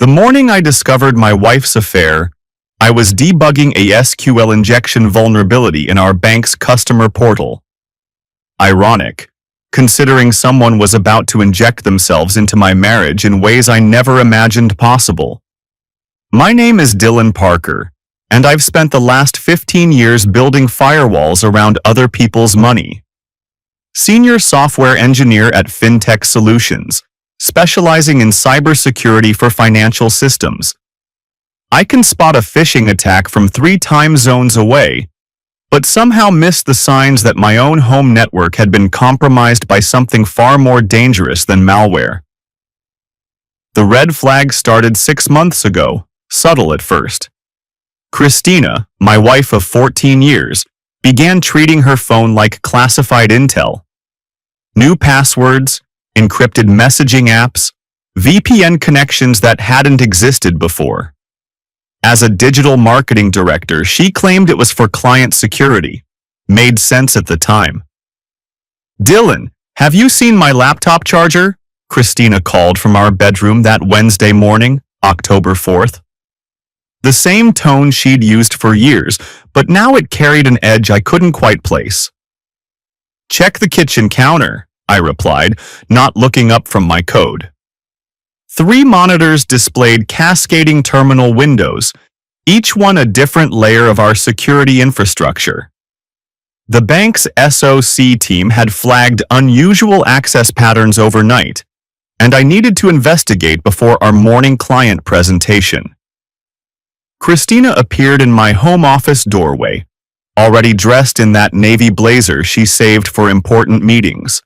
The morning I discovered my wife's affair, I was debugging a SQL injection vulnerability in our bank's customer portal. Ironic, considering someone was about to inject themselves into my marriage in ways I never imagined possible. My name is Dylan Parker, and I've spent the last 15 years building firewalls around other people's money. Senior software engineer at FinTech Solutions, specializing in cybersecurity for financial systems. I can spot a phishing attack from 3 time zones away, but somehow missed the signs that my own home network had been compromised by something far more dangerous than malware. The red flag started 6 months ago, subtle at first. Christina, my wife of 14 years, began treating her phone like classified intel. New passwords, encrypted messaging apps, VPN connections that hadn't existed before. As a digital marketing director, she claimed it was for client security. Made sense at the time. "Dylan, have you seen my laptop charger?" Christina called from our bedroom that Wednesday morning, October 4th. The same tone she'd used for years, but now it carried an edge I couldn't quite place. "Check the kitchen counter," I replied, not looking up from my code. 3 monitors displayed cascading terminal windows, each one a different layer of our security infrastructure. The bank's SOC team had flagged unusual access patterns overnight, and I needed to investigate before our morning client presentation. Christina appeared in my home office doorway, already dressed in that navy blazer she saved for important meetings.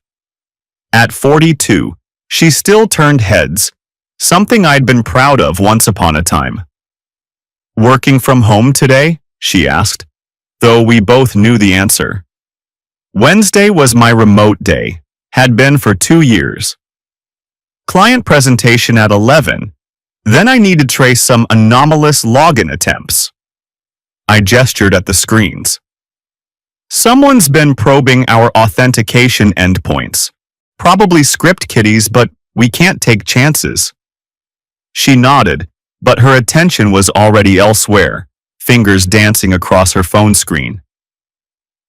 At 42, she still turned heads, something I'd been proud of once upon a time. "Working from home today?" she asked, though we both knew the answer. Wednesday was my remote day, had been for 2 years. Client presentation at 11, then I need to trace some anomalous login attempts. I gestured at the screens. "Someone's been probing our authentication endpoints. Probably script kiddies, but we can't take chances." She nodded, but her attention was already elsewhere, fingers dancing across her phone screen.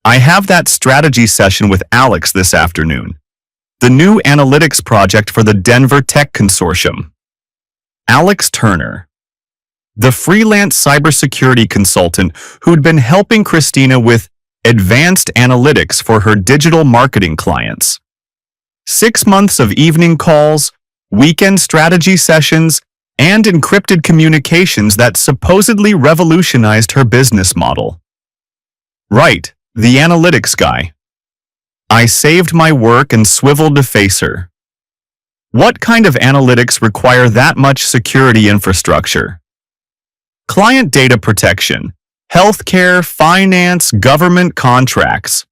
"I have that strategy session with Alex this afternoon. The new analytics project for the Denver Tech Consortium." Alex Turner, the freelance cybersecurity consultant who'd been helping Christina with advanced analytics for her digital marketing clients. 6 months of evening calls, weekend strategy sessions, and encrypted communications that supposedly revolutionized her business model. Right, the analytics guy. I saved my work and swiveled to face her. What kind of analytics require that much security infrastructure? Client data protection, healthcare, finance, government contracts.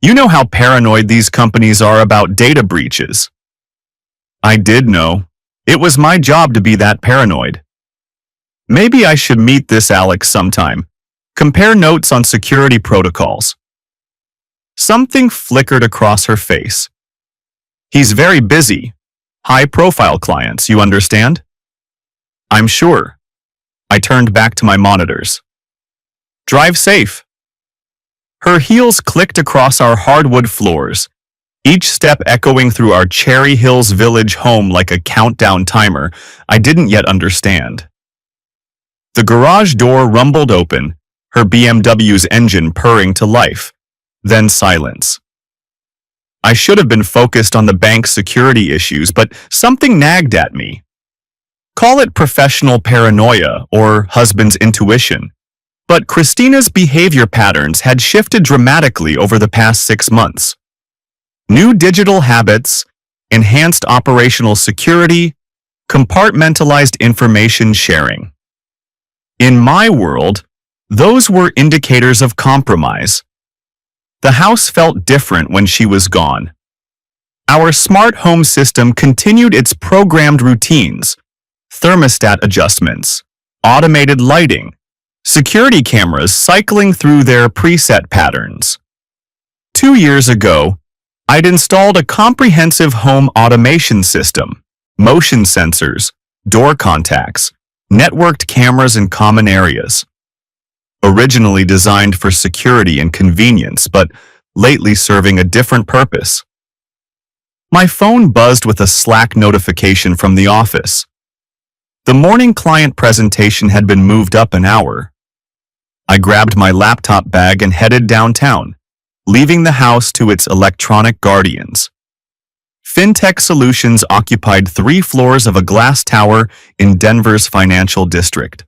You know how paranoid these companies are about data breaches. I did know. It was my job to be that paranoid. Maybe I should meet this Alex sometime. Compare notes on security protocols. Something flickered across her face. "He's very busy. High-profile clients, you understand?" "I'm sure." I turned back to my monitors. "Drive safe." Her heels clicked across our hardwood floors, each step echoing through our Cherry Hills Village home like a countdown timer I didn't yet understand. The garage door rumbled open, her BMW's engine purring to life, then silence. I should have been focused on the bank's security issues, but something nagged at me. Call it professional paranoia or husband's intuition. But Christina's behavior patterns had shifted dramatically over the past 6 months. New digital habits, enhanced operational security, compartmentalized information sharing. In my world, those were indicators of compromise. The house felt different when she was gone. Our smart home system continued its programmed routines, thermostat adjustments, automated lighting, security cameras cycling through their preset patterns. 2 years ago, I'd installed a comprehensive home automation system, motion sensors, door contacts, networked cameras in common areas. Originally designed for security and convenience, but lately serving a different purpose. My phone buzzed with a Slack notification from the office. The morning client presentation had been moved up an hour. I grabbed my laptop bag and headed downtown, leaving the house to its electronic guardians. FinTech Solutions occupied 3 floors of a glass tower in Denver's financial district.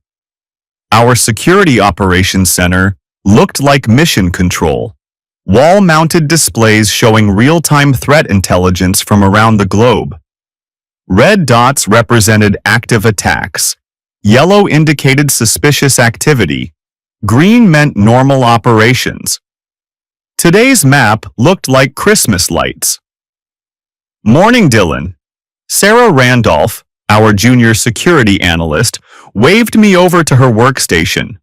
Our security operations center looked like mission control. Wall-mounted displays showing real-time threat intelligence from around the globe. Red dots represented active attacks. Yellow indicated suspicious activity. Green meant normal operations. Today's map looked like Christmas lights. "Morning, Dylan." Sarah Randolph, our junior security analyst, waved me over to her workstation.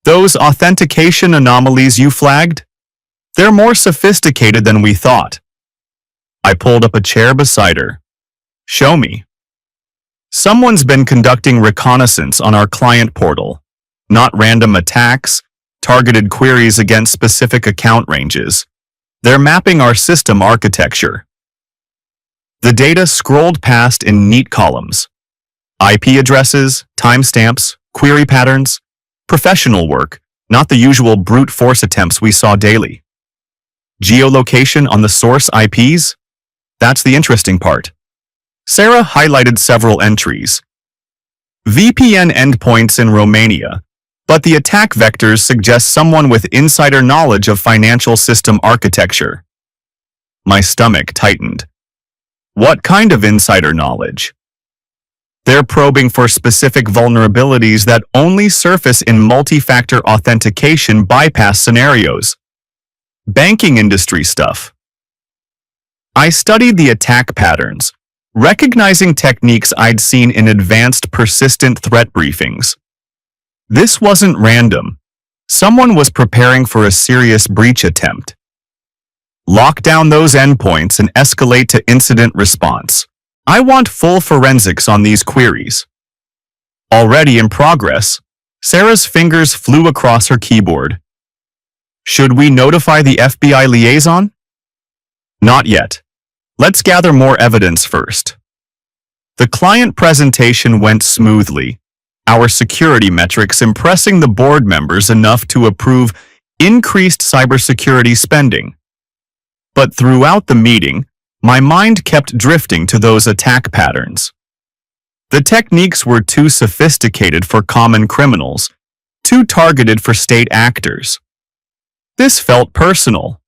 "Those authentication anomalies you flagged? They're more sophisticated than we thought." I pulled up a chair beside her. "Show me." "Someone's been conducting reconnaissance on our client portal. Not random attacks, targeted queries against specific account ranges. They're mapping our system architecture." The data scrolled past in neat columns. IP addresses, timestamps, query patterns, professional work, not the usual brute force attempts we saw daily. Geolocation on the source IPs? That's the interesting part. Sarah highlighted several entries. VPN endpoints in Romania, but the attack vectors suggest someone with insider knowledge of financial system architecture. My stomach tightened. What kind of insider knowledge? They're probing for specific vulnerabilities that only surface in multi-factor authentication bypass scenarios. Banking industry stuff. I studied the attack patterns, recognizing techniques I'd seen in advanced persistent threat briefings. This wasn't random. Someone was preparing for a serious breach attempt. Lock down those endpoints and escalate to incident response. I want full forensics on these queries. Already in progress, Sarah's fingers flew across her keyboard. Should we notify the FBI liaison? Not yet. Let's gather more evidence first. The client presentation went smoothly, our security metrics impressing the board members enough to approve increased cybersecurity spending. But throughout the meeting, my mind kept drifting to those attack patterns. The techniques were too sophisticated for common criminals, too targeted for state actors. This felt personal.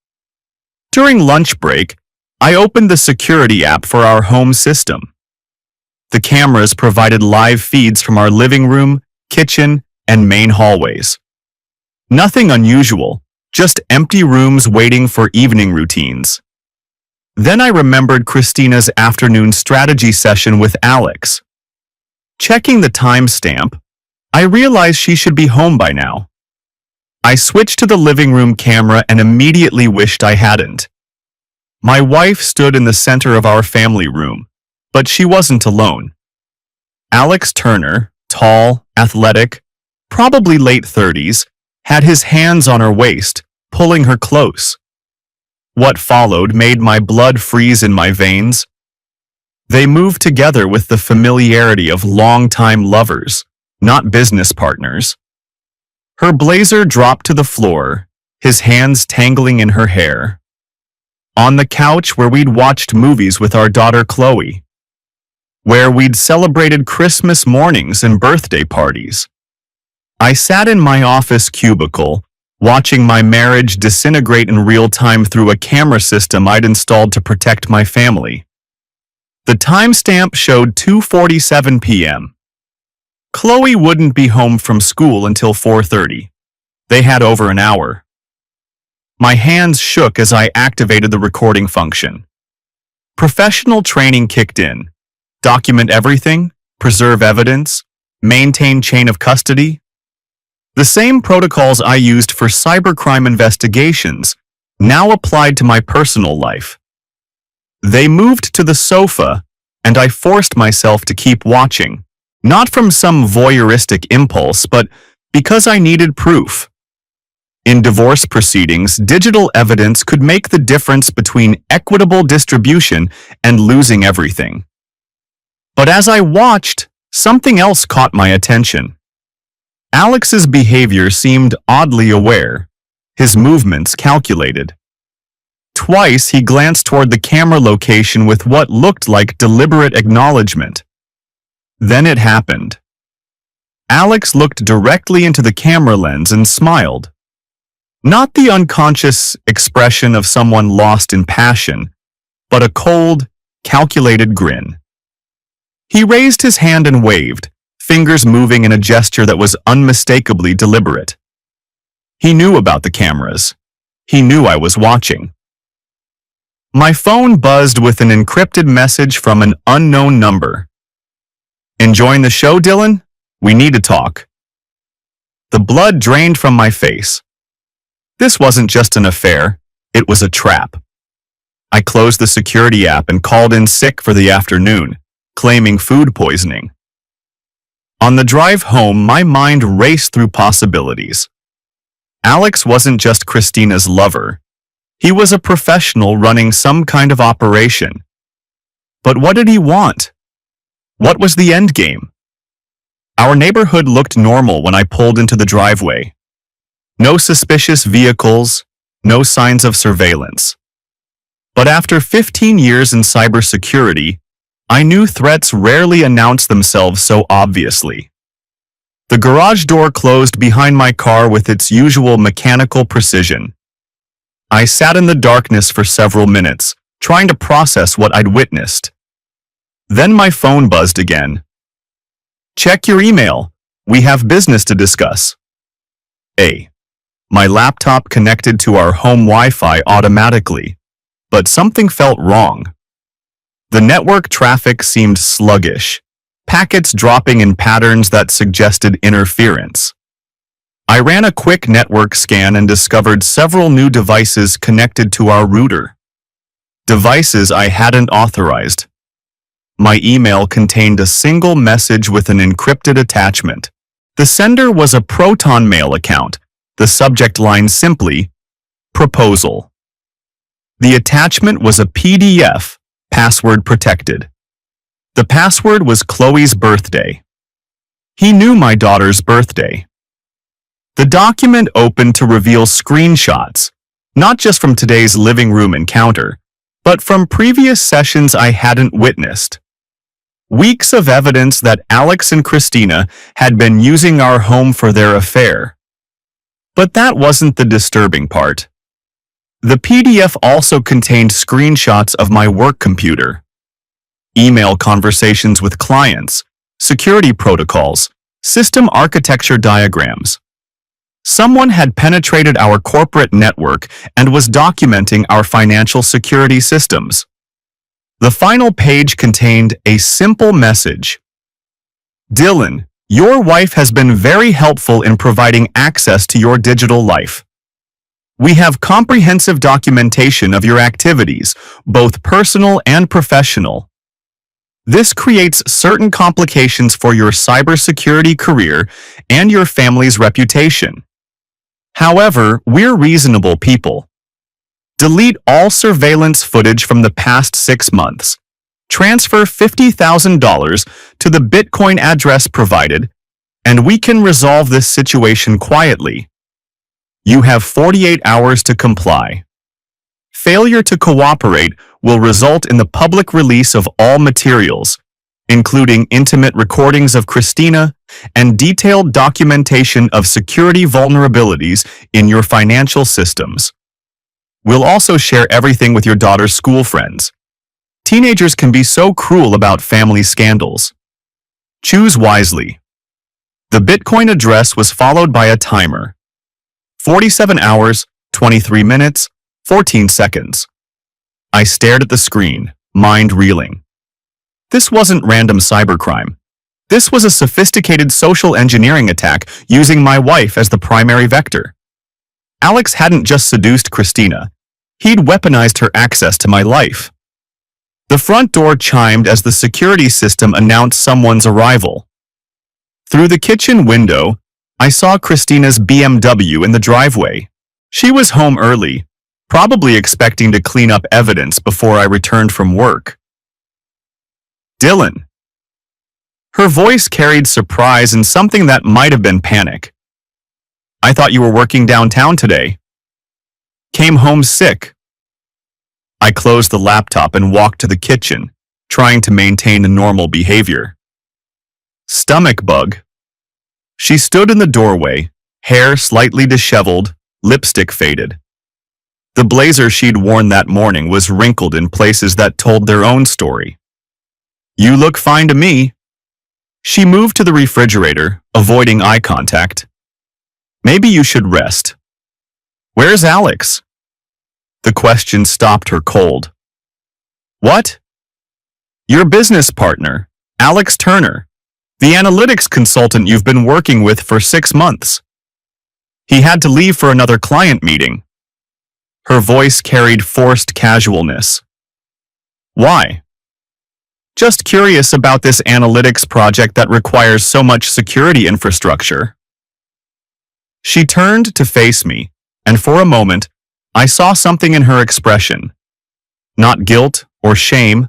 During lunch break, I opened the security app for our home system. The cameras provided live feeds from our living room, kitchen, and main hallways. Nothing unusual, just empty rooms waiting for evening routines. Then I remembered Christina's afternoon strategy session with Alex. Checking the timestamp, I realized she should be home by now. I switched to the living room camera and immediately wished I hadn't. My wife stood in the center of our family room, but she wasn't alone. Alex Turner, tall, athletic, probably late 30s, had his hands on her waist, pulling her close. What followed made my blood freeze in my veins. They moved together with the familiarity of longtime lovers, not business partners. Her blazer dropped to the floor, his hands tangling in her hair. On the couch where we'd watched movies with our daughter Chloe. Where we'd celebrated Christmas mornings and birthday parties. I sat in my office cubicle, watching my marriage disintegrate in real time through a camera system I'd installed to protect my family. The timestamp showed 2:47 p.m. Chloe wouldn't be home from school until 4:30. They had over an hour. My hands shook as I activated the recording function. Professional training kicked in. Document everything, preserve evidence, maintain chain of custody. The same protocols I used for cybercrime investigations now applied to my personal life. They moved to the sofa, and I forced myself to keep watching, not from some voyeuristic impulse, but because I needed proof. In divorce proceedings, digital evidence could make the difference between equitable distribution and losing everything. But as I watched, something else caught my attention. Alex's behavior seemed oddly aware, his movements calculated. Twice he glanced toward the camera location with what looked like deliberate acknowledgement. Then it happened. Alex looked directly into the camera lens and smiled. Not the unconscious expression of someone lost in passion, but a cold, calculated grin. He raised his hand and waved, fingers moving in a gesture that was unmistakably deliberate. He knew about the cameras. He knew I was watching. My phone buzzed with an encrypted message from an unknown number. "Enjoying the show, Dylan? We need to talk." The blood drained from my face. This wasn't just an affair, it was a trap. I closed the security app and called in sick for the afternoon, claiming food poisoning. On the drive home, my mind raced through possibilities. Alex wasn't just Christina's lover. He was a professional running some kind of operation. But what did he want? What was the end game? Our neighborhood looked normal when I pulled into the driveway. No suspicious vehicles, no signs of surveillance. But after 15 years in cybersecurity, I knew threats rarely announce themselves so obviously. The garage door closed behind my car with its usual mechanical precision. I sat in the darkness for several minutes, trying to process what I'd witnessed. Then my phone buzzed again. "Check your email. We have business to discuss." My laptop connected to our home Wi-Fi automatically, but something felt wrong. The network traffic seemed sluggish, packets dropping in patterns that suggested interference. I ran a quick network scan and discovered several new devices connected to our router. Devices I hadn't authorized. My email contained a single message with an encrypted attachment. The sender was a Proton Mail account, the subject line simply, "Proposal." The attachment was a PDF, password protected. The password was Chloe's birthday. He knew my daughter's birthday. The document opened to reveal screenshots, not just from today's living room encounter, but from previous sessions I hadn't witnessed. Weeks of evidence that Alex and Christina had been using our home for their affair. But that wasn't the disturbing part. The PDF also contained screenshots of my work computer, email conversations with clients, security protocols, system architecture diagrams. Someone had penetrated our corporate network and was documenting our financial security systems. The final page contained a simple message. "Dylan, your wife has been very helpful in providing access to your digital life. We have comprehensive documentation of your activities, both personal and professional. This creates certain complications for your cybersecurity career and your family's reputation. However, we're reasonable people. Delete all surveillance footage from the past 6 months. Transfer $50,000 to the Bitcoin address provided, and we can resolve this situation quietly. You have 48 hours to comply. Failure to cooperate will result in the public release of all materials, including intimate recordings of Christina and detailed documentation of security vulnerabilities in your financial systems. We'll also share everything with your daughter's school friends. Teenagers can be so cruel about family scandals. Choose wisely." The Bitcoin address was followed by a timer. 47 hours, 23 minutes, 14 seconds. I stared at the screen, mind reeling. This wasn't random cybercrime. This was a sophisticated social engineering attack using my wife as the primary vector. Alex hadn't just seduced Christina. He'd weaponized her access to my life. The front door chimed as the security system announced someone's arrival. Through the kitchen window, I saw Christina's BMW in the driveway. She was home early, probably expecting to clean up evidence before I returned from work. Dylan. Her voice carried surprise and something that might have been panic. I thought you were working downtown today. Came home sick. I closed the laptop and walked to the kitchen, trying to maintain a normal behavior. Stomach bug. She stood in the doorway, hair slightly disheveled, lipstick faded. The blazer she'd worn that morning was wrinkled in places that told their own story. You look fine to me. She moved to the refrigerator, avoiding eye contact. Maybe you should rest. Where's Alex? The question stopped her cold. What? Your business partner, Alex Turner, the analytics consultant you've been working with for 6 months. He had to leave for another client meeting. Her voice carried forced casualness. Why? Just curious about this analytics project that requires so much security infrastructure. She turned to face me, and for a moment, I saw something in her expression. Not guilt or shame,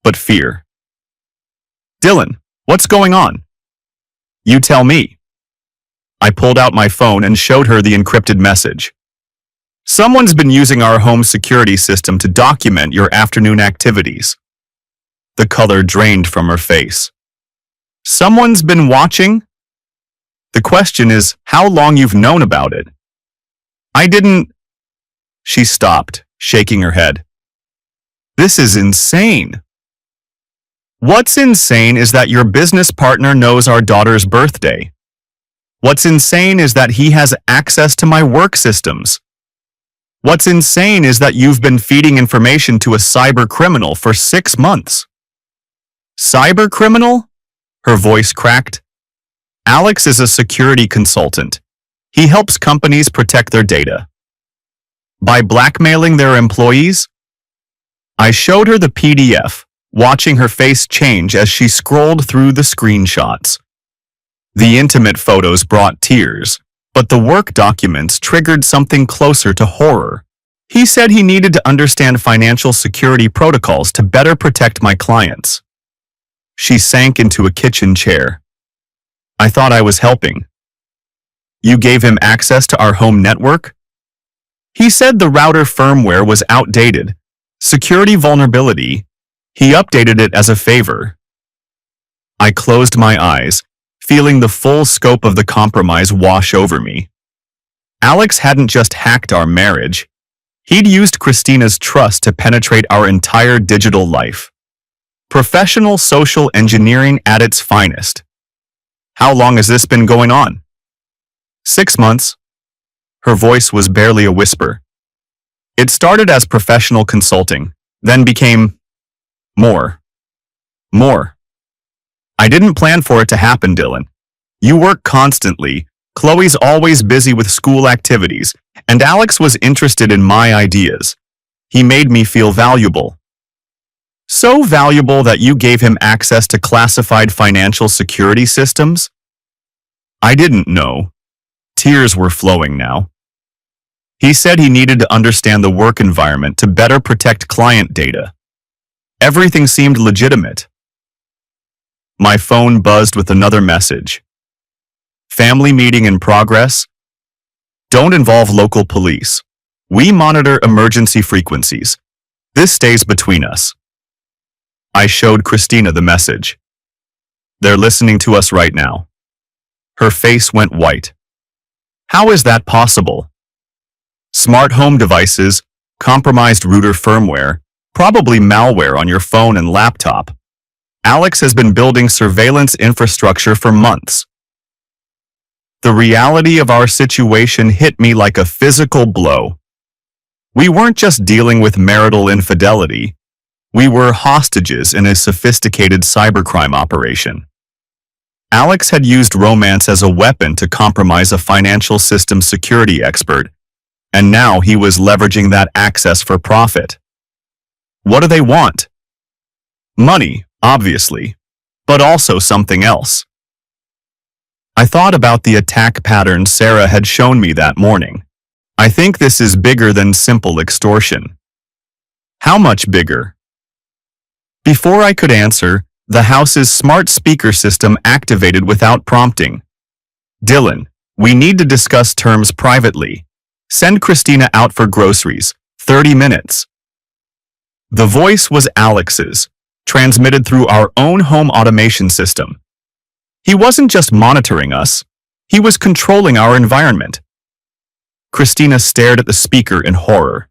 but fear. Dylan, what's going on? You tell me. I pulled out my phone and showed her the encrypted message. Someone's been using our home security system to document your afternoon activities. The color drained from her face. Someone's been watching? The question is how long you've known about it. I didn't... She stopped, shaking her head. This is insane. What's insane is that your business partner knows our daughter's birthday. What's insane is that he has access to my work systems. What's insane is that you've been feeding information to a cyber criminal for 6 months. Cyber criminal? Her voice cracked. Alex is a security consultant. He helps companies protect their data. By blackmailing their employees? I showed her the PDF, watching her face change as she scrolled through the screenshots. The intimate photos brought tears, but the work documents triggered something closer to horror. He said he needed to understand financial security protocols to better protect my clients. She sank into a kitchen chair. I thought I was helping. You gave him access to our home network? He said the router firmware was outdated. Security vulnerability. He updated it as a favor. I closed my eyes, feeling the full scope of the compromise wash over me. Alex hadn't just hacked our marriage. He'd used Christina's trust to penetrate our entire digital life. Professional social engineering at its finest. How long has this been going on? 6 months. Her voice was barely a whisper. It started as professional consulting, then became more. I didn't plan for it to happen, Dylan. You work constantly, Chloe's always busy with school activities, and Alex was interested in my ideas. He made me feel valuable. So valuable that you gave him access to classified financial security systems? I didn't know. Tears were flowing now. He said he needed to understand the work environment to better protect client data. Everything seemed legitimate. My phone buzzed with another message. Family meeting in progress. Don't involve local police. We monitor emergency frequencies. This stays between us. I showed Christina the message. They're listening to us right now. Her face went white. How is that possible? Smart home devices, compromised router firmware, probably malware on your phone and laptop. Alex has been building surveillance infrastructure for months. The reality of our situation hit me like a physical blow. We weren't just dealing with marital infidelity. We were hostages in a sophisticated cybercrime operation. Alex had used romance as a weapon to compromise a financial systems security expert, and now he was leveraging that access for profit. What do they want? Money, obviously, but also something else. I thought about the attack pattern Sarah had shown me that morning. I think this is bigger than simple extortion. How much bigger? Before I could answer, the house's smart speaker system activated without prompting. Dylan, we need to discuss terms privately. Send Christina out for groceries. 30 minutes. The voice was Alex's, transmitted through our own home automation system. He wasn't just monitoring us, he was controlling our environment. Christina stared at the speaker in horror.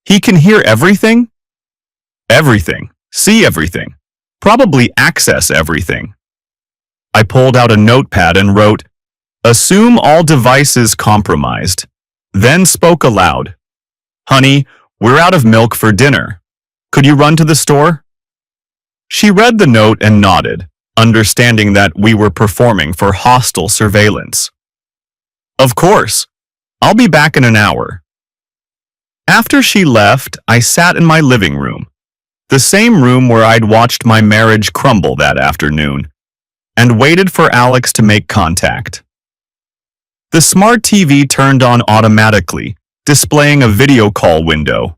He can hear everything? Everything. See everything. Probably access everything. I pulled out a notepad and wrote, "Assume all devices compromised." Then spoke aloud. "Honey, we're out of milk for dinner. Could you run to the store?" She read the note and nodded, understanding that we were performing for hostile surveillance. "Of course. I'll be back in an hour." After she left, I sat in my living room, the same room where I'd watched my marriage crumble that afternoon, and waited for Alex to make contact. The smart TV turned on automatically, displaying a video call window.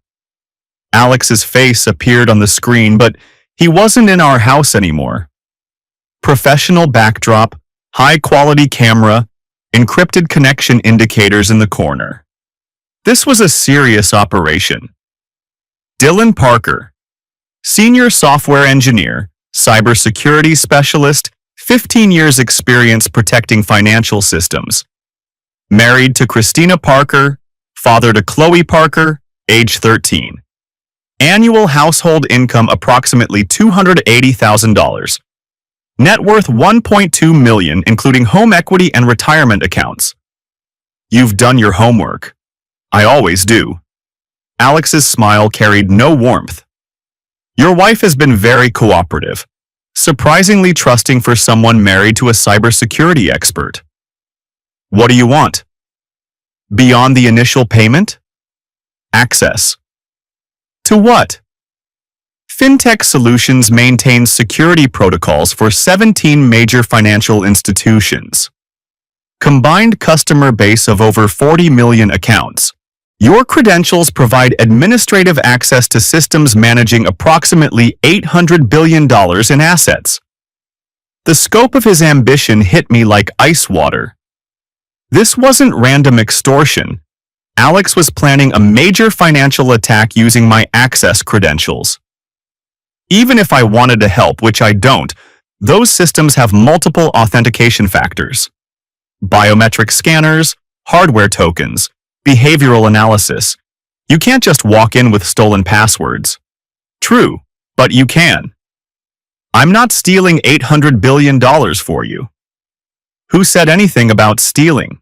Alex's face appeared on the screen, but he wasn't in our house anymore. Professional backdrop, high-quality camera, encrypted connection indicators in the corner. This was a serious operation. Dylan Parker, senior software engineer, cybersecurity specialist, 15 years experience protecting financial systems. Married to Christina Parker, father to Chloe Parker, age 13. Annual household income approximately $280,000. Net worth $1.2 million, including home equity and retirement accounts. You've done your homework. I always do. Alex's smile carried no warmth. Your wife has been very cooperative, surprisingly trusting for someone married to a cybersecurity expert. What do you want? Beyond the initial payment? Access. To what? FinTech Solutions maintains security protocols for 17 major financial institutions. Combined customer base of over 40 million accounts. Your credentials provide administrative access to systems managing approximately $800 billion in assets. The scope of his ambition hit me like ice water. This wasn't random extortion. Alex was planning a major financial attack using my access credentials. Even if I wanted to help, which I don't, those systems have multiple authentication factors. Biometric scanners, hardware tokens, behavioral analysis. You can't just walk in with stolen passwords. True, but you can. I'm not stealing $800 billion for you. Who said anything about stealing?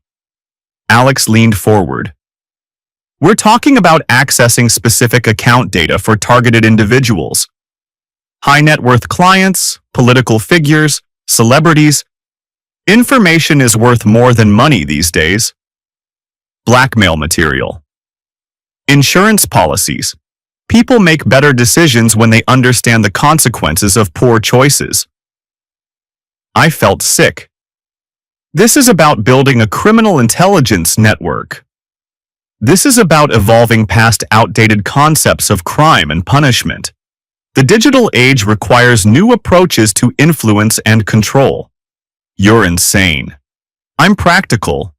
Alex leaned forward. We're talking about accessing specific account data for targeted individuals. High net worth clients, political figures, celebrities. Information is worth more than money these days. Blackmail material. Insurance policies. People make better decisions when they understand the consequences of poor choices. I felt sick. This is about building a criminal intelligence network. This is about evolving past outdated concepts of crime and punishment. The digital age requires new approaches to influence and control. You're insane. I'm practical.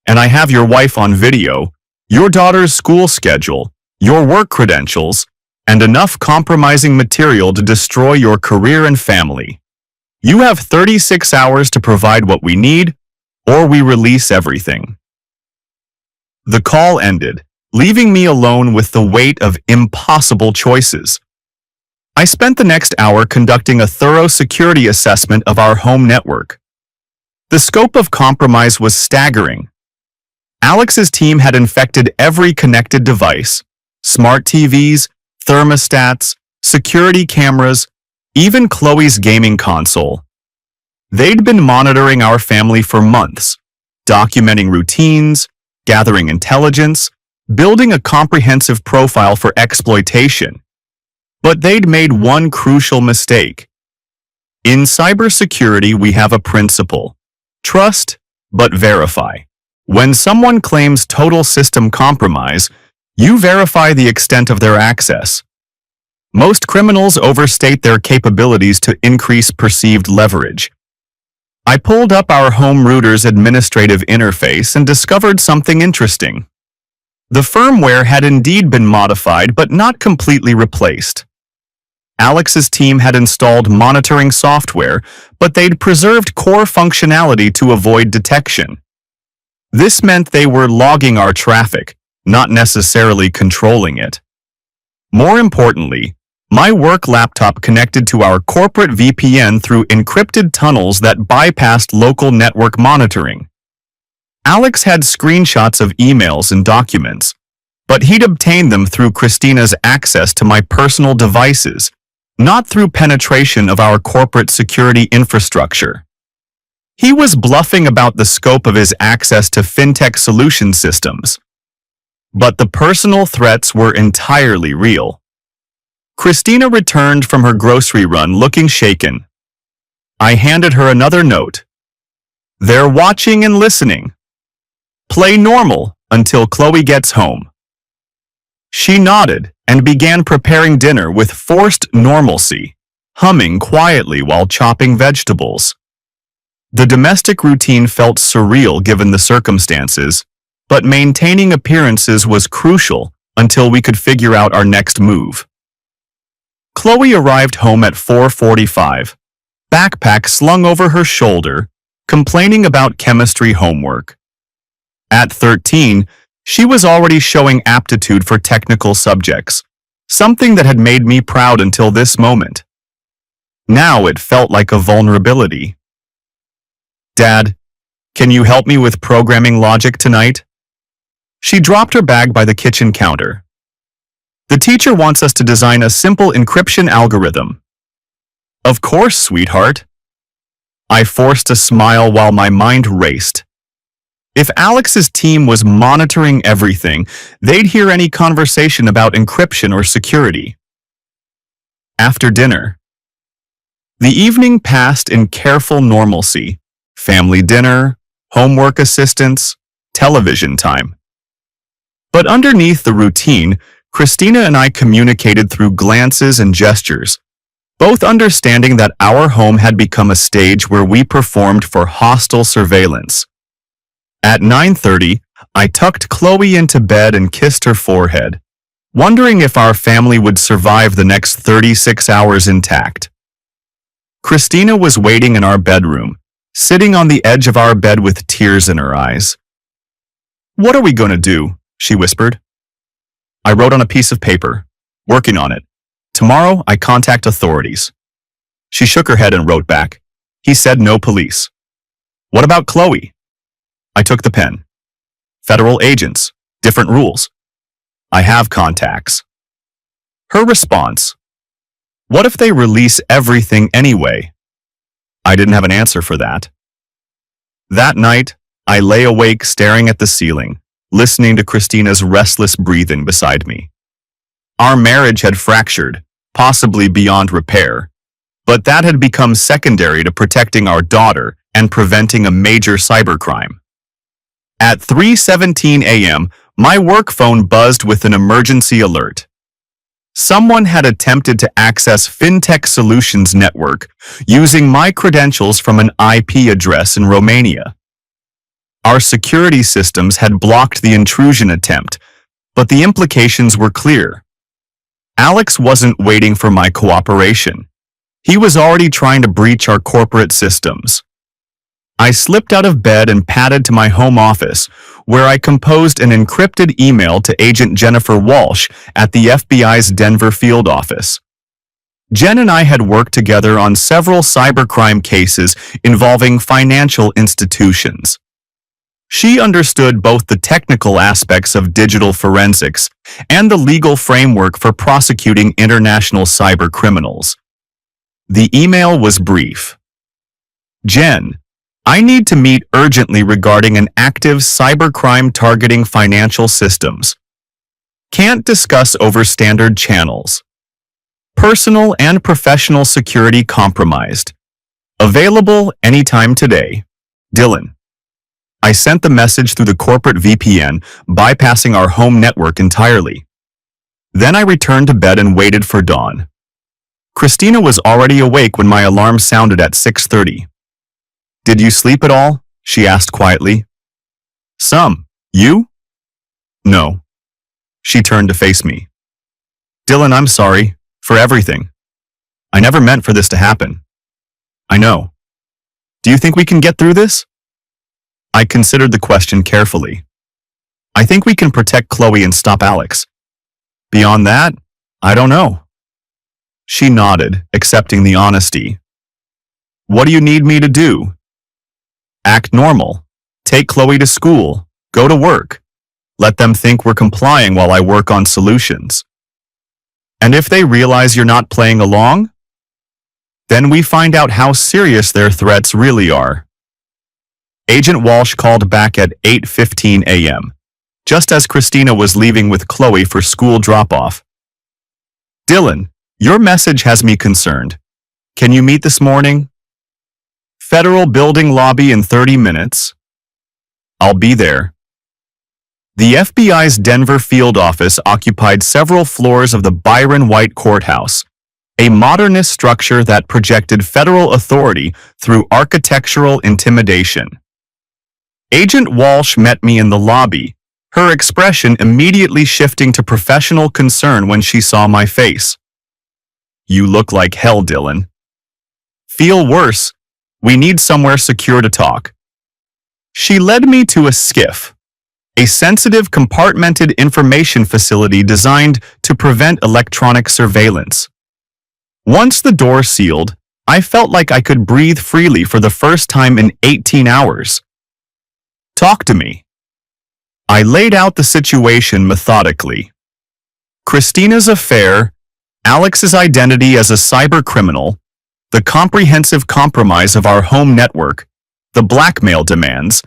And I have your wife on video, your daughter's school schedule, your work credentials, and enough compromising material to destroy your career and family. You have 36 hours to provide what we need, or we release everything. The call ended, leaving me alone with the weight of impossible choices. I spent the next hour conducting a thorough security assessment of our home network. The scope of compromise was staggering. Alex's team had infected every connected device, smart TVs, thermostats, security cameras, even Chloe's gaming console. They'd been monitoring our family for months, documenting routines, gathering intelligence, building a comprehensive profile for exploitation. But they'd made one crucial mistake. In cybersecurity, we have a principle: trust, but verify. When someone claims total system compromise, you verify the extent of their access. Most criminals overstate their capabilities to increase perceived leverage. I pulled up our home router's administrative interface and discovered something interesting. The firmware had indeed been modified, but not completely replaced. Alex's team had installed monitoring software, but they'd preserved core functionality to avoid detection. This meant they were logging our traffic, not necessarily controlling it. More importantly, my work laptop connected to our corporate VPN through encrypted tunnels that bypassed local network monitoring. Alex had screenshots of emails and documents, but he'd obtained them through Christina's access to my personal devices, not through penetration of our corporate security infrastructure. He was bluffing about the scope of his access to fintech solution systems. But the personal threats were entirely real. Christina returned from her grocery run looking shaken. I handed her another note. They're watching and listening. Play normal until Chloe gets home. She nodded and began preparing dinner with forced normalcy, humming quietly while chopping vegetables. The domestic routine felt surreal given the circumstances, but maintaining appearances was crucial until we could figure out our next move. Chloe arrived home at 4:45, backpack slung over her shoulder, complaining about chemistry homework. At 13, she was already showing aptitude for technical subjects, something that had made me proud until this moment. Now it felt like a vulnerability. Dad, can you help me with programming logic tonight? She dropped her bag by the kitchen counter. The teacher wants us to design a simple encryption algorithm. Of course, sweetheart. I forced a smile while my mind raced. If Alex's team was monitoring everything, they'd hear any conversation about encryption or security. After dinner, the evening passed in careful normalcy: family dinner, homework assistance, television time. But underneath the routine, Christina and I communicated through glances and gestures, both understanding that our home had become a stage where we performed for hostile surveillance. At 9:30, I tucked Chloe into bed and kissed her forehead, wondering if our family would survive the next 36 hours intact. Christina was waiting in our bedroom, sitting on the edge of our bed with tears in her eyes. "What are we going to do?" she whispered. I wrote on a piece of paper, "Working on it. Tomorrow I contact authorities." She shook her head and wrote back, "He said no police." "What about Chloe?" I took the pen. "Federal agents, different rules. I have contacts." Her response, "What if they release everything anyway?" I didn't have an answer for that. That night, I lay awake staring at the ceiling, listening to Christina's restless breathing beside me. Our marriage had fractured, possibly beyond repair, but that had become secondary to protecting our daughter and preventing a major cybercrime. At 3:17 a.m., my work phone buzzed with an emergency alert. Someone had attempted to access FinTech Solutions Network using my credentials from an IP address in Romania. Our security systems had blocked the intrusion attempt, but the implications were clear. Alex wasn't waiting for my cooperation. He was already trying to breach our corporate systems. I slipped out of bed and padded to my home office, where I composed an encrypted email to Agent Jennifer Walsh at the FBI's Denver field office. Jen and I had worked together on several cybercrime cases involving financial institutions. She understood both the technical aspects of digital forensics and the legal framework for prosecuting international cyber criminals. The email was brief. "Jen, I need to meet urgently regarding an active cybercrime targeting financial systems. Can't discuss over standard channels. Personal and professional security compromised. Available anytime today. Dylan. I sent the message through the corporate VPN, bypassing our home network entirely. Then I returned to bed and waited for dawn. Christina was already awake when my alarm sounded at 6:30. Did you sleep at all? She asked quietly. Some. You? No. She turned to face me. Dylan, I'm sorry. For everything. I never meant for this to happen. I know. Do you think we can get through this? I considered the question carefully. I think we can protect Chloe and stop Alex. Beyond that, I don't know. She nodded, accepting the honesty. What do you need me to do? Act normal. Take Chloe to school. Go to work. Let them think we're complying while I work on solutions. And if they realize you're not playing along, then we find out how serious their threats really are. Agent Walsh called back at 8:15 a.m., just as Christina was leaving with Chloe for school drop-off. Dylan, your message has me concerned. Can you meet this morning? Federal Building lobby in 30 minutes. I'll be there. The FBI's Denver field office occupied several floors of the Byron White Courthouse, a modernist structure that projected federal authority through architectural intimidation. Agent Walsh met me in the lobby, her expression immediately shifting to professional concern when she saw my face. You look like hell, Dylan. Feel worse. We need somewhere secure to talk. She led me to a SCIF, a sensitive compartmented information facility designed to prevent electronic surveillance. Once the door sealed, I felt like I could breathe freely for the first time in 18 hours. Talk to me. I laid out the situation methodically. Christina's affair, Alex's identity as a cybercriminal, the comprehensive compromise of our home network, the blackmail demands,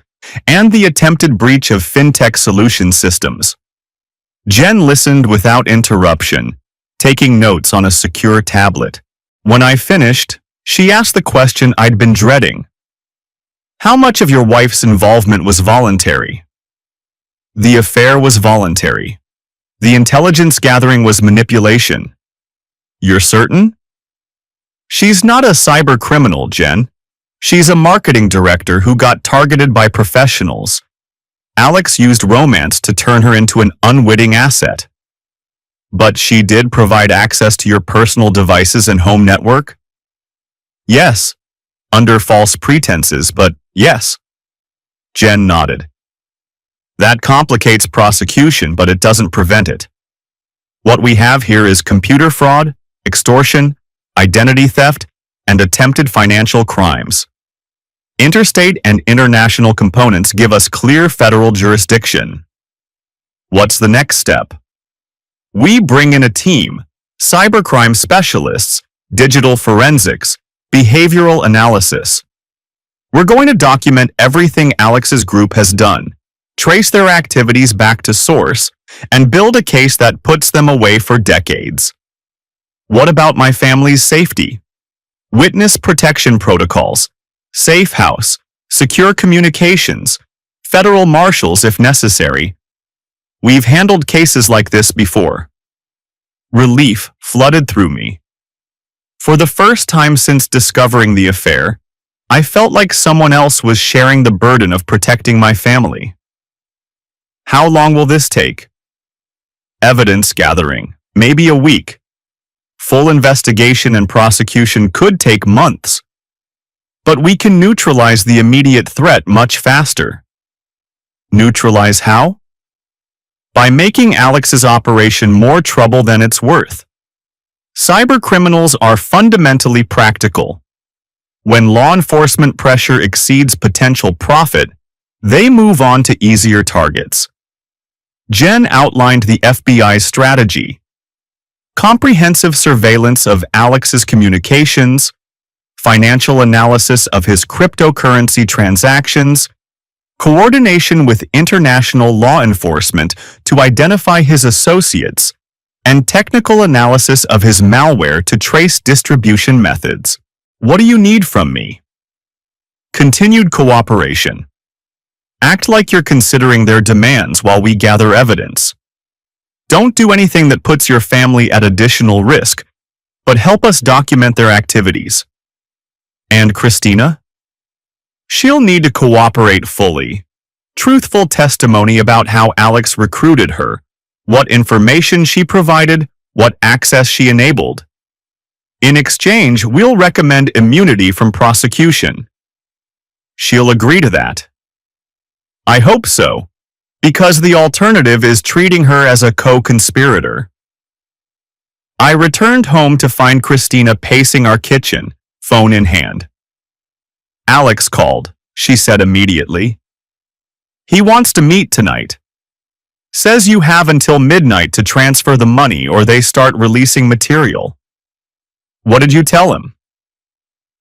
and the attempted breach of fintech solution systems. Jen listened without interruption, taking notes on a secure tablet. When I finished, she asked the question I'd been dreading. How much of your wife's involvement was voluntary? The affair was voluntary. The intelligence gathering was manipulation. You're certain? She's not a cyber criminal, Jen. She's a marketing director who got targeted by professionals. Alex used romance to turn her into an unwitting asset. But she did provide access to your personal devices and home network? Yes. Under false pretenses, but yes. Jen nodded. That complicates prosecution, but it doesn't prevent it. What we have here is computer fraud, extortion, identity theft, and attempted financial crimes. Interstate and international components give us clear federal jurisdiction. What's the next step? We bring in a team, cybercrime specialists, digital forensics, behavioral analysis. We're going to document everything Alex's group has done, trace their activities back to source, and build a case that puts them away for decades. What about my family's safety? Witness protection protocols, safe house, secure communications, federal marshals if necessary. We've handled cases like this before. Relief flooded through me. For the first time since discovering the affair, I felt like someone else was sharing the burden of protecting my family. How long will this take? Evidence gathering, maybe a week. Full investigation and prosecution could take months. But we can neutralize the immediate threat much faster. Neutralize how? By making Alex's operation more trouble than it's worth. Cybercriminals are fundamentally practical. When law enforcement pressure exceeds potential profit, they move on to easier targets. Jen outlined the FBI's strategy. Comprehensive surveillance of Alex's communications, financial analysis of his cryptocurrency transactions, coordination with international law enforcement to identify his associates, and technical analysis of his malware to trace distribution methods. What do you need from me? Continued cooperation. Act like you're considering their demands while we gather evidence. Don't do anything that puts your family at additional risk, but help us document their activities. And Christina? She'll need to cooperate fully. Truthful testimony about how Alex recruited her, what information she provided, what access she enabled. In exchange, we'll recommend immunity from prosecution. She'll agree to that. I hope so, because the alternative is treating her as a co-conspirator. I returned home to find Christina pacing our kitchen, phone in hand. Alex called, she said immediately. He wants to meet tonight. Says you have until midnight to transfer the money or they start releasing material. What did you tell him?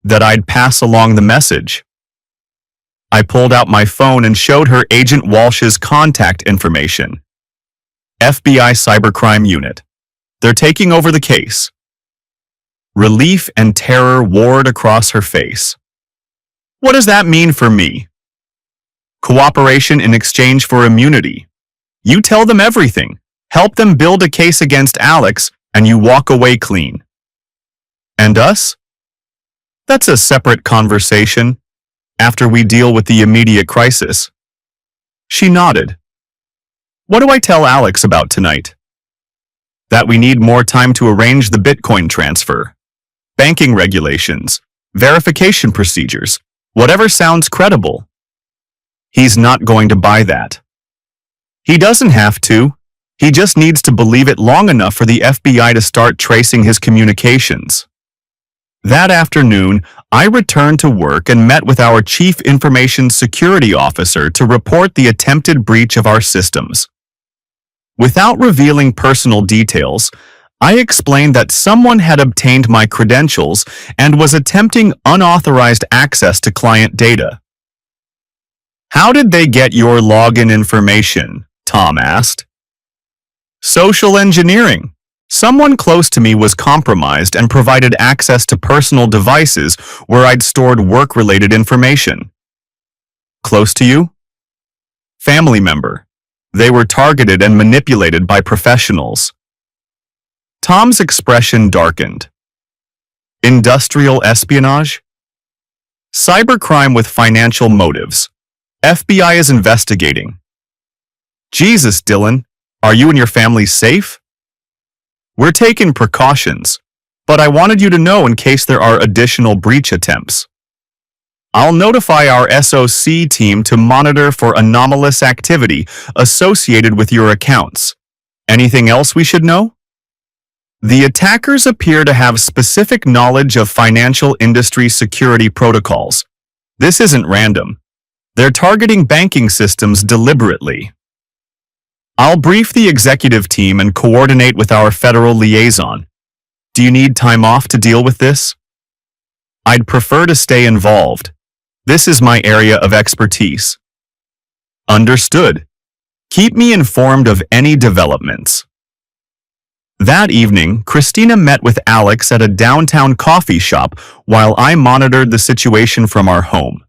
That I'd pass along the message. I pulled out my phone and showed her Agent Walsh's contact information. FBI Cybercrime Unit. They're taking over the case. Relief and terror warred across her face. What does that mean for me? Cooperation in exchange for immunity. You tell them everything, help them build a case against Alex, and you walk away clean. And us? That's a separate conversation, after we deal with the immediate crisis. She nodded. What do I tell Alex about tonight? That we need more time to arrange the Bitcoin transfer, banking regulations, verification procedures, whatever sounds credible. He's not going to buy that. He doesn't have to. He just needs to believe it long enough for the FBI to start tracing his communications. That afternoon, I returned to work and met with our Chief Information Security Officer to report the attempted breach of our systems. Without revealing personal details, I explained that someone had obtained my credentials and was attempting unauthorized access to client data. How did they get your login information? Tom asked. Social engineering. Someone close to me was compromised and provided access to personal devices where I'd stored work-related information. Close to you? Family member. They were targeted and manipulated by professionals. Tom's expression darkened. Industrial espionage? Cybercrime with financial motives. FBI is investigating. Jesus, Dylan, are you and your family safe? We're taking precautions, but I wanted you to know in case there are additional breach attempts. I'll notify our SOC team to monitor for anomalous activity associated with your accounts. Anything else we should know? The attackers appear to have specific knowledge of financial industry security protocols. This isn't random. They're targeting banking systems deliberately. I'll brief the executive team and coordinate with our federal liaison. Do you need time off to deal with this? I'd prefer to stay involved. This is my area of expertise. Understood. Keep me informed of any developments. That evening, Christina met with Alex at a downtown coffee shop while I monitored the situation from our home.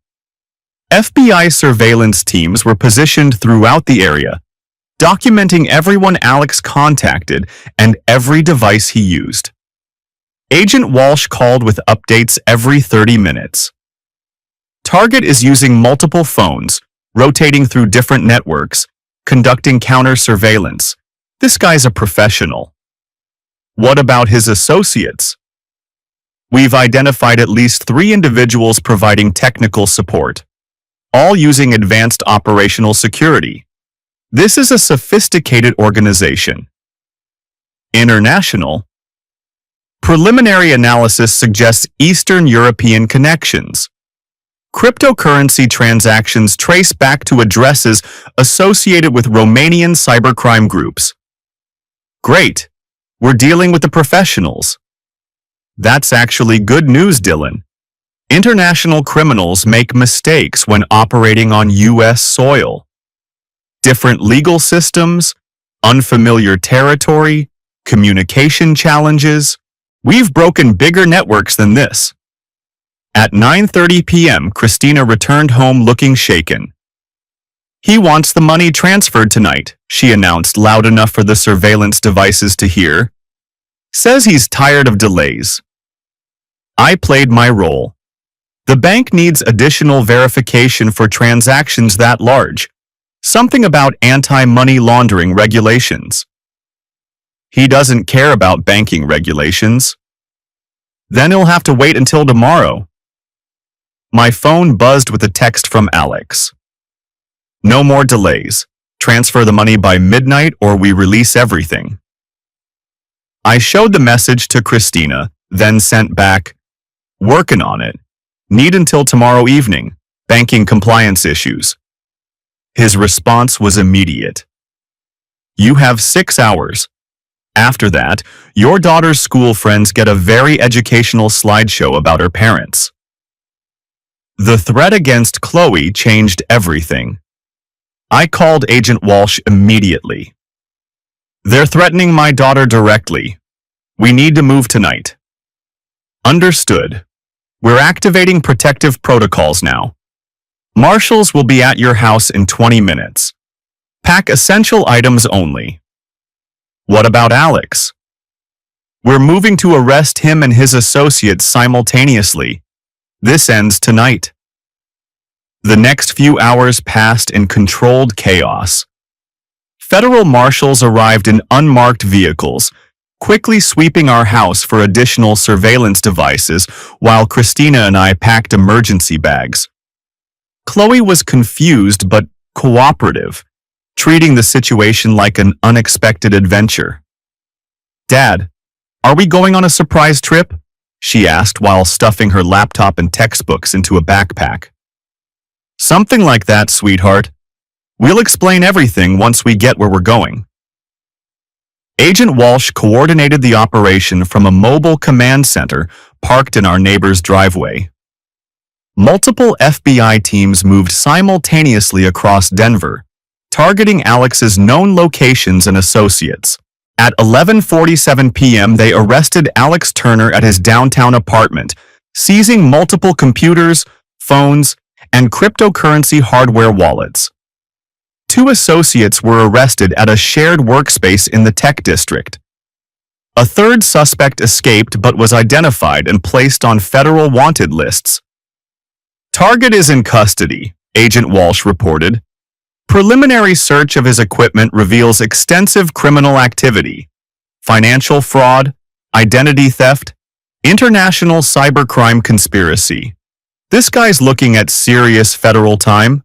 FBI surveillance teams were positioned throughout the area, documenting everyone Alex contacted and every device he used. Agent Walsh called with updates every 30 minutes. Target is using multiple phones, rotating through different networks, conducting counter-surveillance. This guy's a professional. What about his associates? We've identified at least 3 individuals providing technical support, all using advanced operational security. This is a sophisticated organization. International. Preliminary analysis suggests Eastern European connections. Cryptocurrency transactions trace back to addresses associated with Romanian cybercrime groups. Great. We're dealing with the professionals. That's actually good news, Dylan. International criminals make mistakes when operating on U.S. soil. Different legal systems, unfamiliar territory, Communication challenges? We've broken bigger networks than this. At 9:30 p.m., Christina returned home looking shaken. He wants the money transferred tonight, she announced loud enough for the surveillance devices to hear. Says he's tired of delays. I played my role. The bank needs additional verification for transactions that large. Something about anti-money laundering regulations. He doesn't care about banking regulations. Then he'll have to wait until tomorrow. My phone buzzed with a text from Alex. No more delays. Transfer the money by midnight or we release everything. I showed the message to Christina, then sent back, working on it. Need until tomorrow evening. Banking compliance issues. His response was immediate. You have 6 hours. After that, your daughter's school friends get a very educational slideshow about her parents. The threat against Chloe changed everything. I called Agent Walsh immediately. They're threatening my daughter directly. We need to move tonight. Understood. We're activating protective protocols now. Marshals will be at your house in 20 minutes. Pack essential items only. What about Alex? We're moving to arrest him and his associates simultaneously. This ends tonight. The next few hours passed in controlled chaos. Federal marshals arrived in unmarked vehicles, quickly sweeping our house for additional surveillance devices while Christina and I packed emergency bags. Chloe was confused but cooperative, treating the situation like an unexpected adventure. Dad, are we going on a surprise trip? She asked while stuffing her laptop and textbooks into a backpack. Something like that, sweetheart. We'll explain everything once we get where we're going. Agent Walsh coordinated the operation from a mobile command center parked in our neighbor's driveway. Multiple FBI teams moved simultaneously across Denver, targeting Alex's known locations and associates. At 11:47 p.m., they arrested Alex Turner at his downtown apartment, seizing multiple computers, phones, and cryptocurrency hardware wallets. 2 associates were arrested at a shared workspace in the tech district. A third suspect escaped but was identified and placed on federal wanted lists. Target is in custody, Agent Walsh reported. Preliminary search of his equipment reveals extensive criminal activity, financial fraud, identity theft, international cybercrime conspiracy. This guy's looking at serious federal time.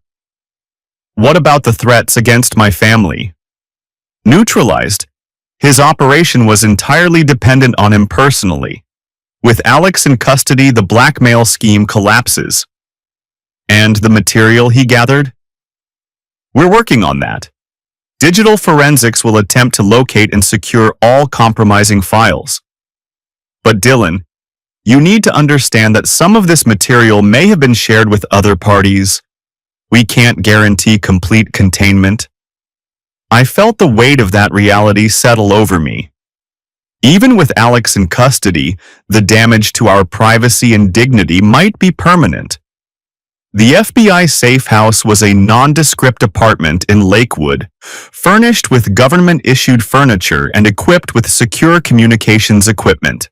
What about the threats against my family? Neutralized. His operation was entirely dependent on him personally. With Alex in custody, the blackmail scheme collapses. And the material he gathered? We're working on that. Digital forensics will attempt to locate and secure all compromising files. But Dylan, you need to understand that some of this material may have been shared with other parties. We can't guarantee complete containment. I felt the weight of that reality settle over me. Even with Alex in custody, the damage to our privacy and dignity might be permanent. The FBI safe house was a nondescript apartment in Lakewood, furnished with government-issued furniture and equipped with secure communications equipment.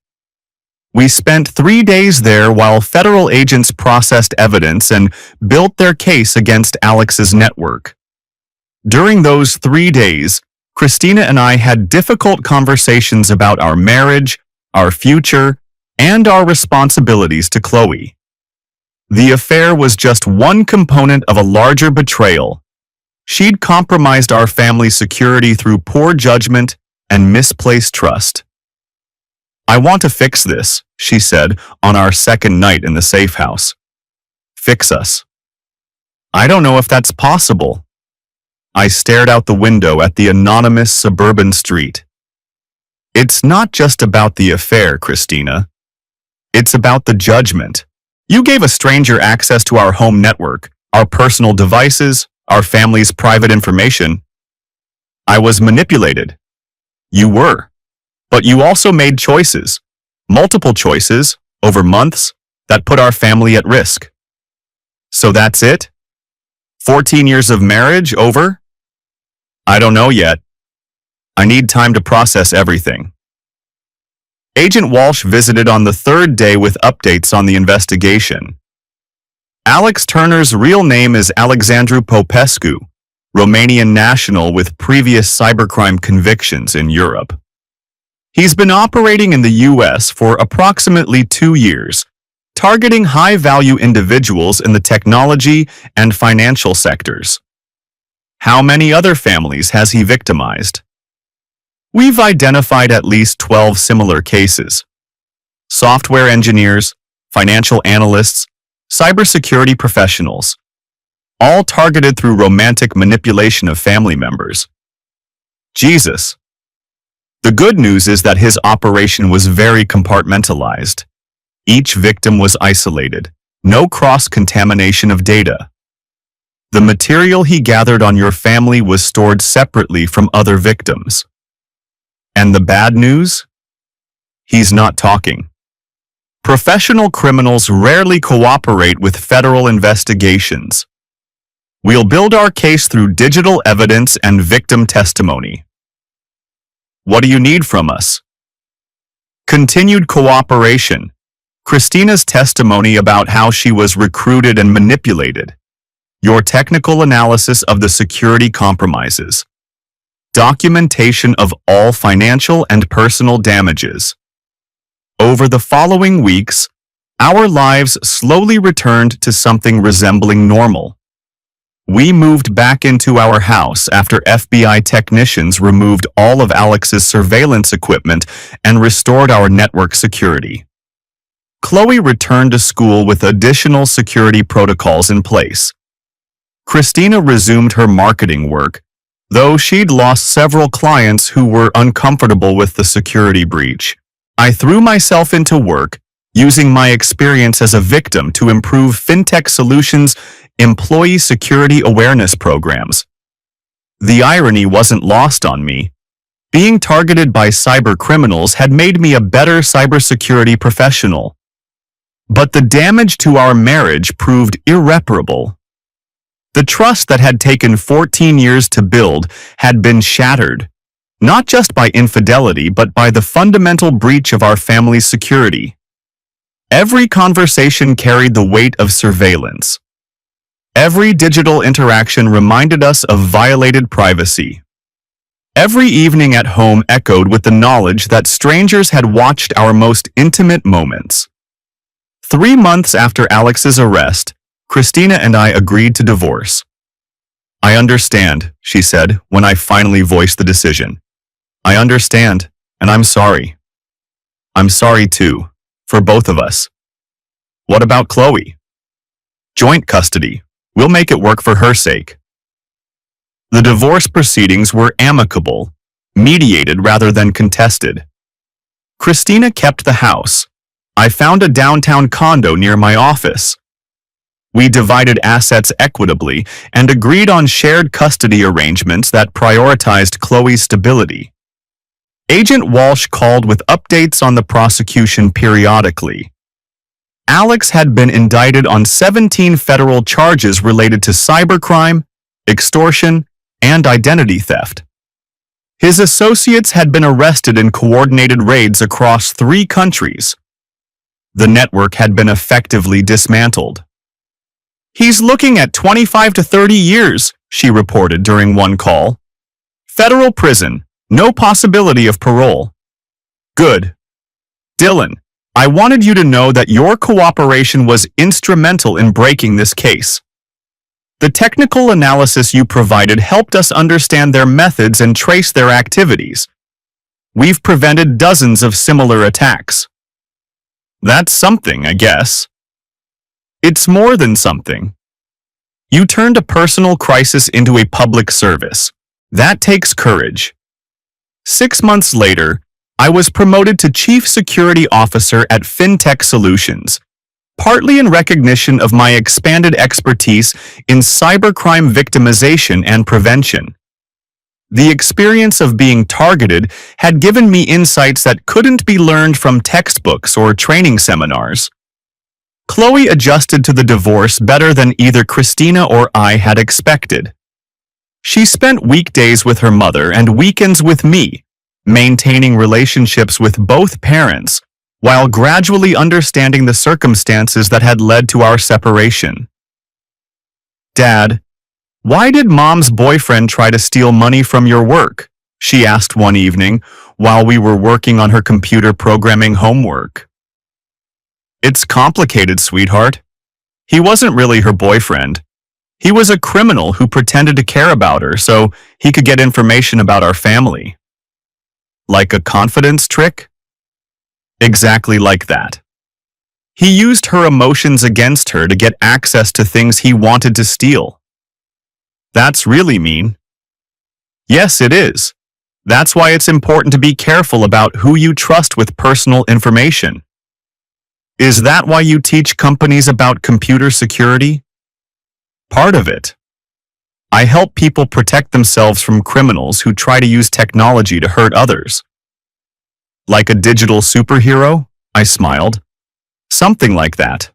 We spent 3 days there while federal agents processed evidence and built their case against Alex's network. During those 3 days, Christina and I had difficult conversations about our marriage, our future, and our responsibilities to Chloe. The affair was just one component of a larger betrayal. She'd compromised our family's security through poor judgment and misplaced trust. I want to fix this, she said on our second night in the safe house. Fix us. I don't know if that's possible. I stared out the window at the anonymous suburban street. It's not just about the affair, Christina. It's about the judgment. You gave a stranger access to our home network, our personal devices, our family's private information. I was manipulated. You were. But you also made choices, multiple choices, over months, that put our family at risk. So that's it? 14 years of marriage over? I don't know yet. I need time to process everything. Agent Walsh visited on the third day with updates on the investigation. Alex Turner's real name is Alexandru Popescu, Romanian national with previous cybercrime convictions in Europe. He's been operating in the U.S. for approximately 2 years, targeting high-value individuals in the technology and financial sectors. How many other families has he victimized? We've identified at least 12 similar cases. Software engineers, financial analysts, cybersecurity professionals, all targeted through romantic manipulation of family members. Jesus. The good news is that his operation was very compartmentalized. Each victim was isolated, no cross-contamination of data. The material he gathered on your family was stored separately from other victims. And the bad news? He's not talking. Professional criminals rarely cooperate with federal investigations. We'll build our case through digital evidence and victim testimony. What do you need from us? Continued cooperation. Christina's testimony about how she was recruited and manipulated. Your technical analysis of the security compromises. Documentation of all financial and personal damages. Over the following weeks, our lives slowly returned to something resembling normal. We moved back into our house after FBI technicians removed all of Alex's surveillance equipment and restored our network security. Chloe returned to school with additional security protocols in place. Christina resumed her marketing work, though she'd lost several clients who were uncomfortable with the security breach. I threw myself into work, using my experience as a victim to improve FinTech Solutions' employee security awareness programs. The irony wasn't lost on me. Being targeted by cyber criminals had made me a better cybersecurity professional. But the damage to our marriage proved irreparable. The trust that had taken 14 years to build had been shattered, not just by infidelity but by the fundamental breach of our family's security. Every conversation carried the weight of surveillance. Every digital interaction reminded us of violated privacy. Every evening at home echoed with the knowledge that strangers had watched our most intimate moments. 3 months after Alex's arrest, Christina and I agreed to divorce. I understand, she said, when I finally voiced the decision. I understand, and I'm sorry. I'm sorry too, for both of us. What about Chloe? Joint custody. We'll make it work for her sake. The divorce proceedings were amicable, mediated rather than contested. Christina kept the house. I found a downtown condo near my office. We divided assets equitably and agreed on shared custody arrangements that prioritized Chloe's stability. Agent Walsh called with updates on the prosecution periodically. Alex had been indicted on 17 federal charges related to cybercrime, extortion, and identity theft. His associates had been arrested in coordinated raids across 3 countries. The network had been effectively dismantled. He's looking at 25 to 30 years, she reported during one call. Federal prison, no possibility of parole. Good. Dylan, I wanted you to know that your cooperation was instrumental in breaking this case. The technical analysis you provided helped us understand their methods and trace their activities. We've prevented dozens of similar attacks. That's something, I guess. It's more than something. You turned a personal crisis into a public service. That takes courage. 6 months later, I was promoted to Chief Security Officer at FinTech Solutions, partly in recognition of my expanded expertise in cybercrime victimization and prevention. The experience of being targeted had given me insights that couldn't be learned from textbooks or training seminars. Chloe adjusted to the divorce better than either Christina or I had expected. She spent weekdays with her mother and weekends with me, maintaining relationships with both parents, while gradually understanding the circumstances that had led to our separation. "Dad, why did Mom's boyfriend try to steal money from your work?" she asked one evening while we were working on her computer programming homework. "It's complicated, sweetheart. He wasn't really her boyfriend. He was a criminal who pretended to care about her so he could get information about our family." "Like a confidence trick?" "Exactly like that. He used her emotions against her to get access to things he wanted to steal." "That's really mean." "Yes, it is. That's why it's important to be careful about who you trust with personal information." "Is that why you teach companies about computer security?" "Part of it. I help people protect themselves from criminals who try to use technology to hurt others." "Like a digital superhero?" I smiled. "Something like that."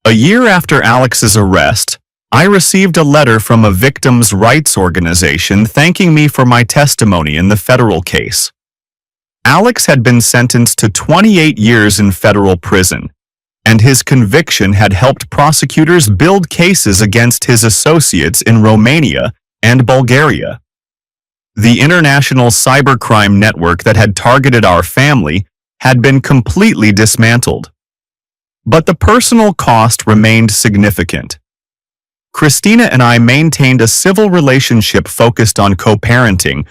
A year after Alex's arrest, I received a letter from a victims' rights organization thanking me for my testimony in the federal case. Alex had been sentenced to 28 years in federal prison, and his conviction had helped prosecutors build cases against his associates in Romania and Bulgaria. The international cybercrime network that had targeted our family had been completely dismantled. But the personal cost remained significant. Christina and I maintained a civil relationship focused on co-parenting,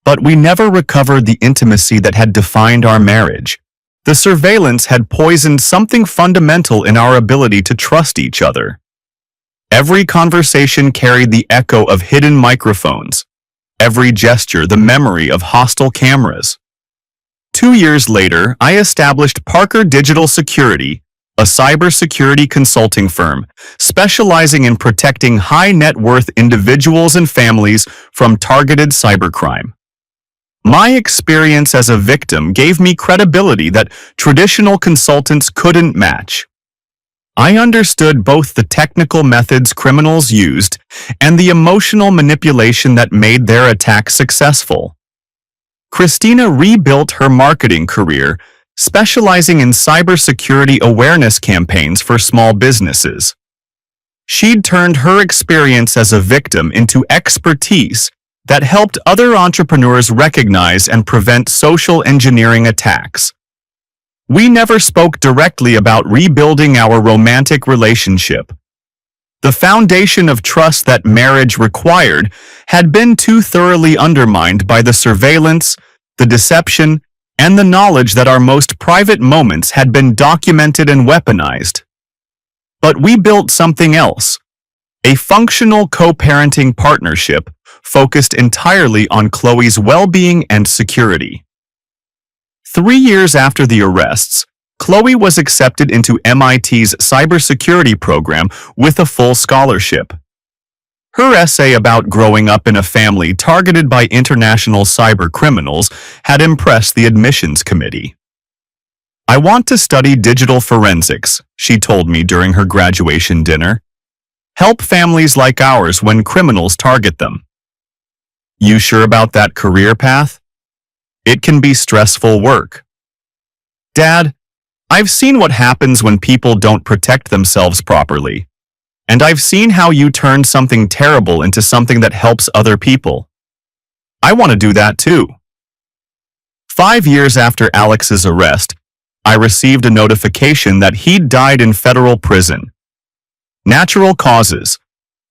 but we never recovered the intimacy that had defined our marriage. The surveillance had poisoned something fundamental in our ability to trust each other. Every conversation carried the echo of hidden microphones. Every gesture the memory of hostile cameras. 2 years later, I established Parker Digital Security, a cybersecurity consulting firm specializing in protecting high-net-worth individuals and families from targeted cybercrime. My experience as a victim gave me credibility that traditional consultants couldn't match. I understood both the technical methods criminals used and the emotional manipulation that made their attacks successful. Christina rebuilt her marketing career, specializing in cybersecurity awareness campaigns for small businesses. She'd turned her experience as a victim into expertise that helped other entrepreneurs recognize and prevent social engineering attacks. We never spoke directly about rebuilding our romantic relationship. The foundation of trust that marriage required had been too thoroughly undermined by the surveillance, the deception, and the knowledge that our most private moments had been documented and weaponized. But we built something else, a functional co-parenting partnership focused entirely on Chloe's well-being and security. 3 years after the arrests, Chloe was accepted into MIT's cybersecurity program with a full scholarship. Her essay about growing up in a family targeted by international cyber criminals had impressed the admissions committee. "I want to study digital forensics," she told me during her graduation dinner. "Help families like ours when criminals target them." "You sure about that career path? It can be stressful work." "Dad, I've seen what happens when people don't protect themselves properly. And I've seen how you turn something terrible into something that helps other people. I want to do that too." 5 years after Alex's arrest, I received a notification that he'd died in federal prison. Natural causes.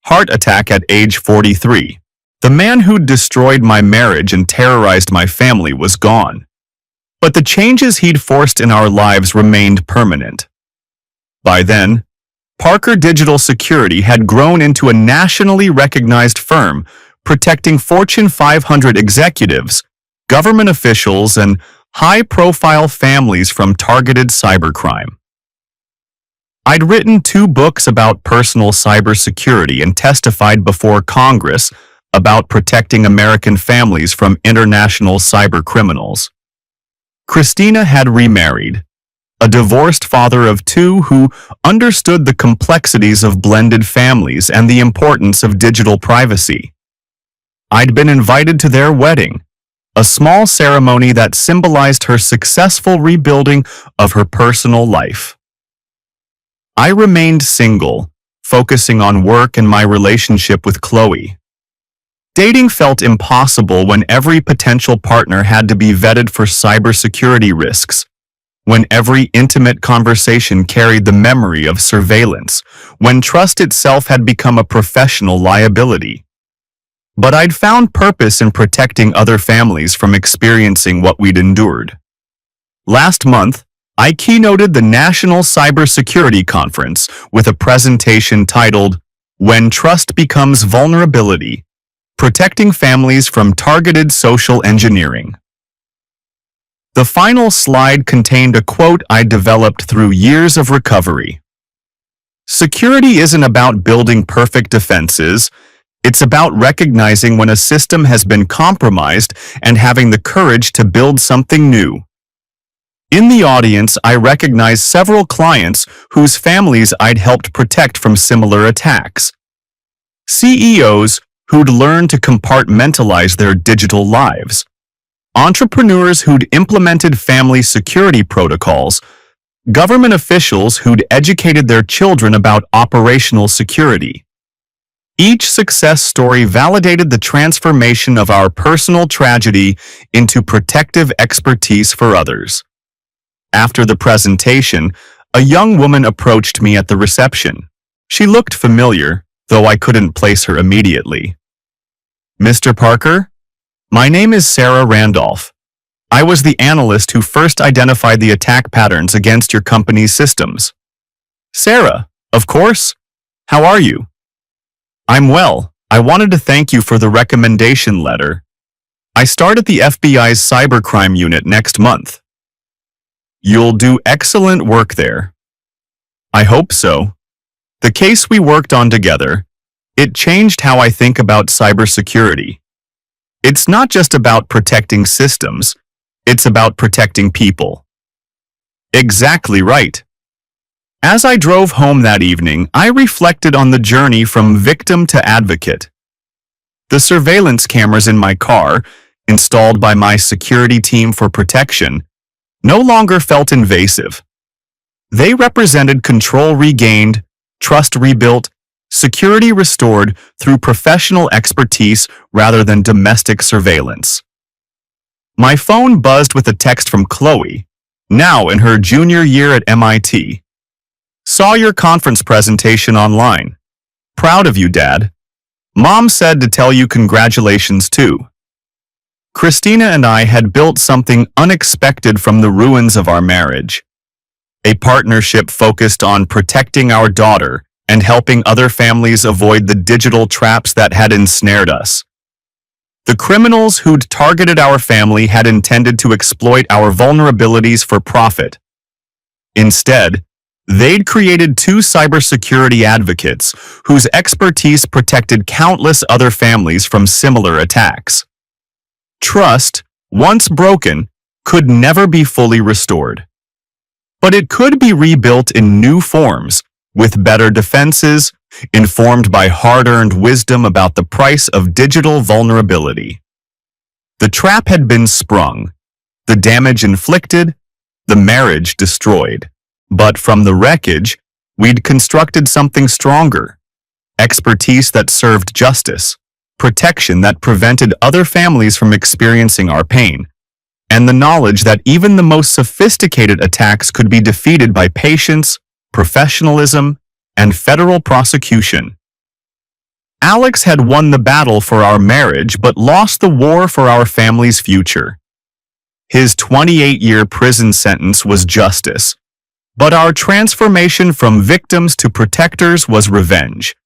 Heart attack at age 43. The man who'd destroyed my marriage and terrorized my family was gone. But the changes he'd forced in our lives remained permanent. By then, Parker Digital Security had grown into a nationally recognized firm protecting Fortune 500 executives, government officials, and high-profile families from targeted cybercrime. I'd written 2 books about personal cybersecurity and testified before Congress, about protecting American families from international cyber criminals. Christina had remarried, a divorced father of two who understood the complexities of blended families and the importance of digital privacy. I'd been invited to their wedding, a small ceremony that symbolized her successful rebuilding of her personal life. I remained single, focusing on work and my relationship with Chloe. Dating felt impossible when every potential partner had to be vetted for cybersecurity risks, when every intimate conversation carried the memory of surveillance, when trust itself had become a professional liability. But I'd found purpose in protecting other families from experiencing what we'd endured. Last month, I keynoted the National Cybersecurity Conference with a presentation titled, "When Trust Becomes Vulnerability: Protecting Families from Targeted Social Engineering." The final slide contained a quote I developed through years of recovery. Security isn't about building perfect defenses. It's about recognizing when a system has been compromised and having the courage to build something new. In the audience, I recognized several clients whose families I'd helped protect from similar attacks. CEOs who'd learned to compartmentalize their digital lives. Entrepreneurs who'd implemented family security protocols. Government officials who'd educated their children about operational security. Each success story validated the transformation of our personal tragedy into protective expertise for others. After the presentation, a young woman approached me at the reception. She looked familiar, though I couldn't place her immediately. "Mr. Parker? My name is Sarah Randolph. I was the analyst who first identified the attack patterns against your company's systems." "Sarah, of course. How are you?" "I'm well. I wanted to thank you for the recommendation letter. I start at the FBI's cybercrime unit next month." "You'll do excellent work there." "I hope so. The case we worked on together, it changed how I think about cybersecurity. It's not just about protecting systems, it's about protecting people." "Exactly right." As I drove home that evening, I reflected on the journey from victim to advocate. The surveillance cameras in my car, installed by my security team for protection, no longer felt invasive. They represented control regained, trust rebuilt, security restored through professional expertise rather than domestic surveillance. My phone buzzed with a text from Chloe, now in her junior year at MIT. "Saw your conference presentation online. Proud of you, Dad. Mom said to tell you congratulations too." Christina and I had built something unexpected from the ruins of our marriage. A partnership focused on protecting our daughter and helping other families avoid the digital traps that had ensnared us. The criminals who'd targeted our family had intended to exploit our vulnerabilities for profit. Instead, they'd created two cybersecurity advocates whose expertise protected countless other families from similar attacks. Trust, once broken, could never be fully restored. But it could be rebuilt in new forms, with better defenses, informed by hard-earned wisdom about the price of digital vulnerability. The trap had been sprung, the damage inflicted, the marriage destroyed. But from the wreckage, we'd constructed something stronger. Expertise that served justice, protection that prevented other families from experiencing our pain, and the knowledge that even the most sophisticated attacks could be defeated by patience, professionalism, and federal prosecution. Alex had won the battle for our marriage but lost the war for our family's future. His 28-year prison sentence was justice, but our transformation from victims to protectors was revenge.